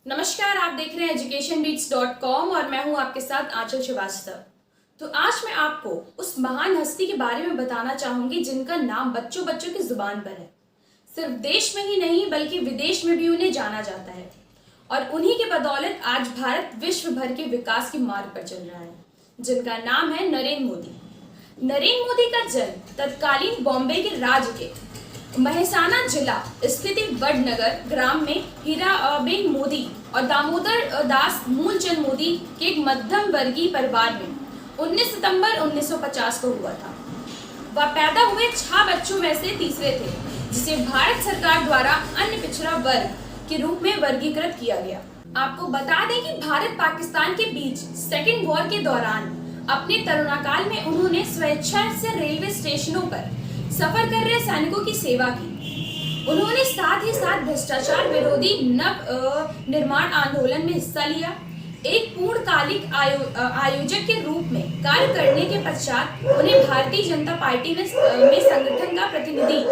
नमस्कार, आप देख रहे हैं educationbeats.com और मैं हूं आपके साथ आंचल श्रीवास्तव। तो आज मैं आपको उस महान हस्ती के बारे में बताना चाहूंगी जिनका नाम बच्चों बच्चों की जुबान पर है। सिर्फ देश में ही नहीं बल्कि विदेश में भी उन्हें जाना जाता है और उन्हीं के बदौलत आज भारत विश्व भर के विकास के मार्ग पर चल रहा है, जिनका नाम है नरेंद्र मोदी। नरेंद्र मोदी का जन्म तत्कालीन बॉम्बे के राज्य के महसाना जिला स्थित वडनगर ग्राम में हीराबेन मोदी और दामोदर दास मूलचंद मोदी के एक मध्यम वर्गीय परिवार में 19 सितंबर 1950 को हुआ था। वह पैदा हुए 6 बच्चों में से तीसरे थे, जिसे भारत सरकार द्वारा अन्य पिछड़ा वर्ग के रूप में वर्गीकृत किया गया। आपको बता दें कि भारत पाकिस्तान के बीच सेकेंड वॉर के दौरान अपने तरुणाकाल में उन्होंने स्वेच्छा से रेलवे स्टेशनों पर सफर कर रहे सैनिकों की सेवा की। उन्होंने साथ ही साथ भ्रष्टाचार विरोधी नव निर्माण आंदोलन में हिस्सा लिया। एक पूर्णकालिक आयोजक के रूप में कार्य करने के पश्चात उन्हें भारतीय जनता पार्टी में संगठन का प्रतिनिधि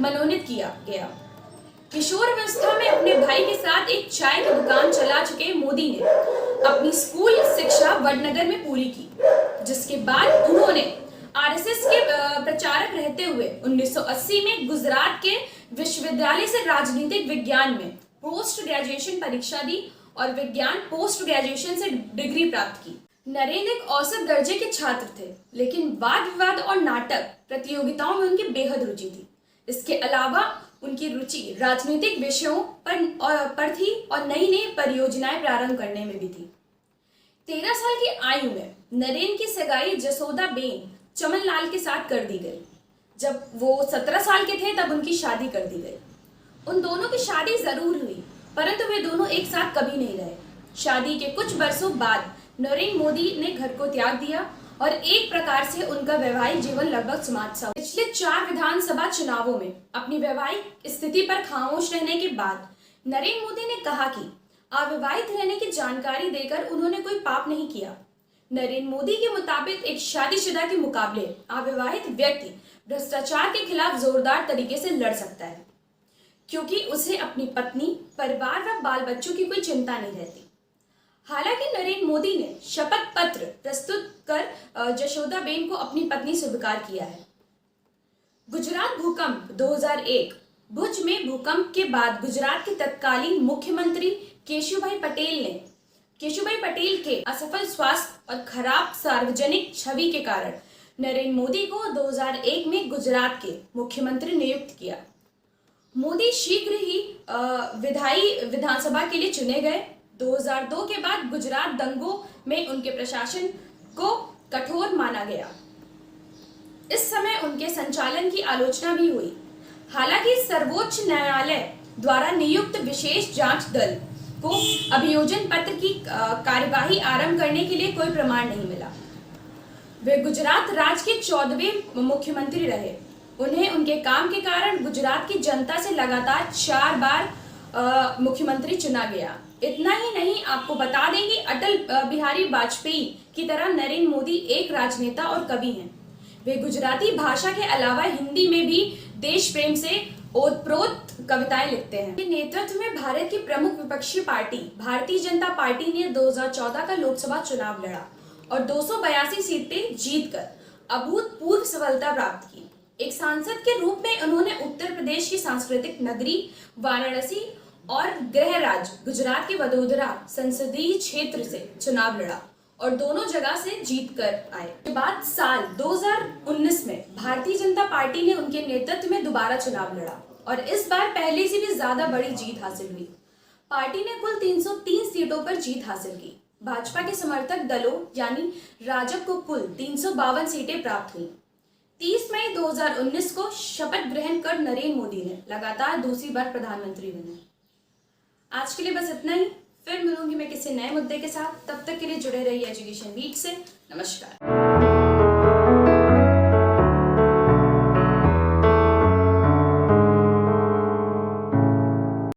मनोनीत किया गया। किशोरावस्था में अपने भाई के साथ एक चाय की दुकान चला चुके मोदी ने अपनी स्कूल शिक्षा वडनगर में पूरी की, जिसके बाद उन्होंने आरएसएस के प्रचारक रहते हुए 1980 में गुजरात के विश्वविद्यालय से राजनीतिक विज्ञान में पोस्ट ग्रेजुएशन परीक्षा दी और विज्ञान पोस्ट ग्रेजुएशन से डिग्री प्राप्त की। नरेंद्र एक औसत दर्जे के छात्र थे, लेकिन वाद विवाद और नाटक प्रतियोगिताओं में उनकी बेहद रुचि थी। इसके अलावा उनकी रुचि राजनीतिक विषयों पर थी और नई नई परियोजनाएं प्रारंभ करने में भी थी। 13 साल की आयु में नरेंद्र की सगाई जसोदा बेन चमन लाल के साथ कर दी गई। जब वो 17 साल के थे तब उनकी शादी कर दी गई। उन दोनों की शादी जरूर हुई, परंतु वे दोनों एक साथ कभी नहीं रहे। शादी के कुछ वर्षों बाद नरेंद्र मोदी ने घर को त्याग दिया और एक प्रकार से उनका वैवाहिक जीवन लगभग समाप्त सा। पिछले 4 विधानसभा चुनावों में अपनी वैवाहिक स्थिति पर खामोश रहने के बाद नरेंद्र मोदी ने कहा कि अविवाहित रहने की जानकारी देकर उन्होंने कोई पाप नहीं किया। नरेंद्र मोदी के मुताबिक एक शादीशुदा के मुकाबले अविवाहित व्यक्ति भ्रष्टाचार के खिलाफ जोरदार तरीके से लड़ सकता है, क्योंकि उसे अपनी पत्नी, परिवार व बाल बच्चों की कोई चिंता नहीं रहती। हालांकि नरेंद्र मोदी ने शपथ पत्र प्रस्तुत कर जशोदाबेन को अपनी पत्नी स्वीकार किया है। गुजरात भूकंप 2001। भुज में भूकंप के बाद गुजरात के तत्कालीन मुख्यमंत्री केशुभाई पटेल के असफल स्वास्थ्य और खराब सार्वजनिक छवि के कारण नरेंद्र मोदी को 2001 में गुजरात के मुख्यमंत्री नियुक्त किया। मोदी शीघ्र ही विधानसभा के लिए चुने गए। 2002 के बाद गुजरात दंगों में उनके प्रशासन को कठोर माना गया। इस समय उनके संचालन की आलोचना भी हुई। हालांकि सर्वोच्च न्यायालय द्वारा नियुक्त विशेष जांच दल को अभियोजन पत्र की कार्यवाही आरंभ करने के लिए कोई प्रमाण नहीं मिला। वे गुजरात राज्य के 14वें मुख्यमंत्री रहे। उन्हें उनके काम के कारण गुजरात की जनता से लगातार 4 बार मुख्यमंत्री चुना गया। इतना ही नहीं, आपको बता दें कि अटल बिहारी वाजपेयी की तरह नरेंद्र मोदी एक राजनेता और कवि हैं। वे गुजराती भाषा के अलावा हिंदी में भी देश प्रेम से ओतप्रोत कविताएं लिखते हैं। के नेतृत्व में भारत की प्रमुख विपक्षी पार्टी भारतीय जनता पार्टी ने 2014 का लोकसभा चुनाव लड़ा और 282 सीटें जीतकर अभूतपूर्व सफलता प्राप्त की। एक सांसद के रूप में उन्होंने उत्तर प्रदेश की सांस्कृतिक नगरी वाराणसी और गृह राज्य गुजरात के वडोदरा संसदीय क्षेत्र से चुनाव लड़ा और दोनों जगह से जीत कर आए। के बाद साल 2019 में भारतीय जनता पार्टी ने उनके नेतृत्व में दोबारा चुनाव लड़ा और इस बार पहले से भी ज्यादा बड़ी जीत हासिल हुई। पार्टी ने कुल 303 सीटों पर जीत हासिल की। भाजपा के समर्थक दलों यानी राजग को कुल 352 सीटें प्राप्त हुई। 30 मई 2019 को शपथ ग्रहण कर नरेंद्र मोदी ने लगातार दूसरी बार प्रधानमंत्री बने। आज के लिए बस इतना ही। फिर मिलूंगी मैं किसी नए मुद्दे के साथ। तब तक के लिए जुड़े रहिए एजुकेशन बीट से। नमस्कार।